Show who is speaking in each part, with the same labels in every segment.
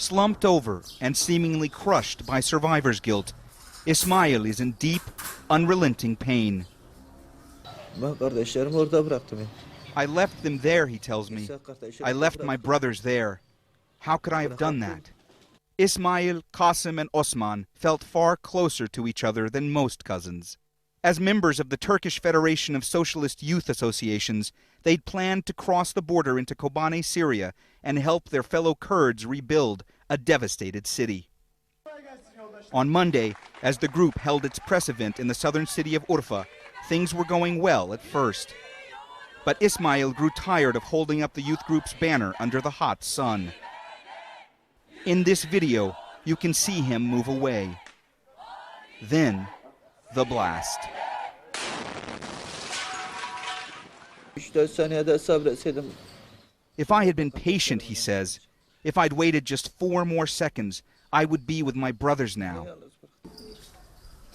Speaker 1: Slumped over and seemingly crushed by survivor's guilt, Ismail is in deep, unrelenting pain. I left them there, he tells me. I left my brothers there. How could I have done that? Ismail, Qasim, and Osman felt far closer to each other than most cousins. As members of the Turkish Federation of Socialist Youth Associations, they'd planned to cross the border into Kobane, Syria, and help their fellow Kurds rebuild a devastated city. On Monday, as the group held its press event in the southern city of Urfa, things were going well at first. But Ismail grew tired of holding up the youth group's banner under the hot sun. In this video, you can see him move away. Then, the blast. If I had been patient, he says, if I'd waited just 4 more seconds, I would be with my brothers now.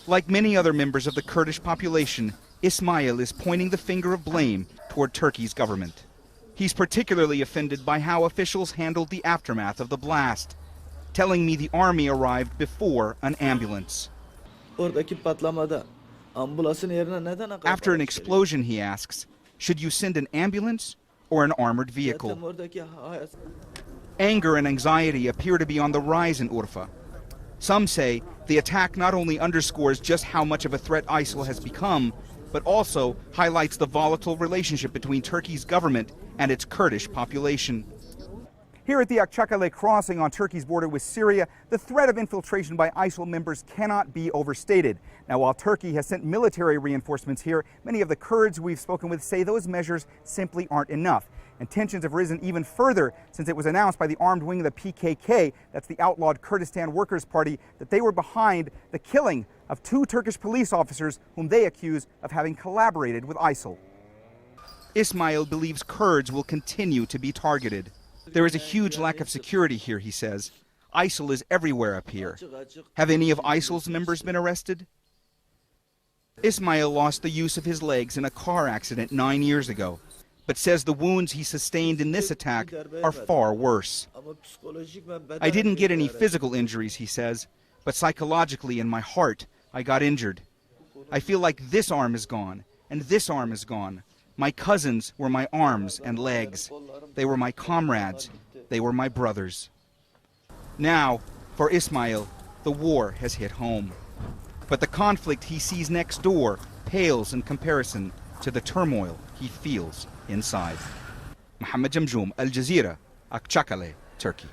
Speaker 1: Like many other members of the Kurdish population, Ismail is pointing the finger of blame toward Turkey's government. He's particularly offended by how officials handled the aftermath of the blast, telling me the army arrived before an ambulance. After an explosion, he asks, should you send an ambulance or an armored vehicle? Anger and anxiety appear to be on the rise in Urfa. Some say the attack not only underscores just how much of a threat ISIL has become, but also highlights the volatile relationship between Turkey's government and its Kurdish population. Here at the Akçakale crossing on Turkey's border with Syria, the threat of infiltration by ISIL members cannot be overstated. Now, while Turkey has sent military reinforcements here, many of the Kurds we've spoken with say those measures simply aren't enough. And tensions have risen even further since it was announced by the armed wing of the PKK, that's the outlawed Kurdistan Workers' Party, that they were behind the killing of 2 Turkish police officers whom they accuse of having collaborated with ISIL. Ismail believes Kurds will continue to be targeted. There is a huge lack of security here, he says. ISIL is everywhere up here. Have any of ISIL's members been arrested? Ismail lost the use of his legs in a car accident 9 years ago, but says the wounds he sustained in this attack are far worse. I didn't get any physical injuries, he says, but psychologically in my heart, I got injured. I feel like this arm is gone, and this arm is gone. My cousins were my arms and legs. They were my comrades. They were my brothers. Now, for Ismail, the war has hit home. But the conflict he sees next door pales in comparison to the turmoil he feels inside. Mohammed Jamjoom, Al Jazeera, Akçakale, Turkey.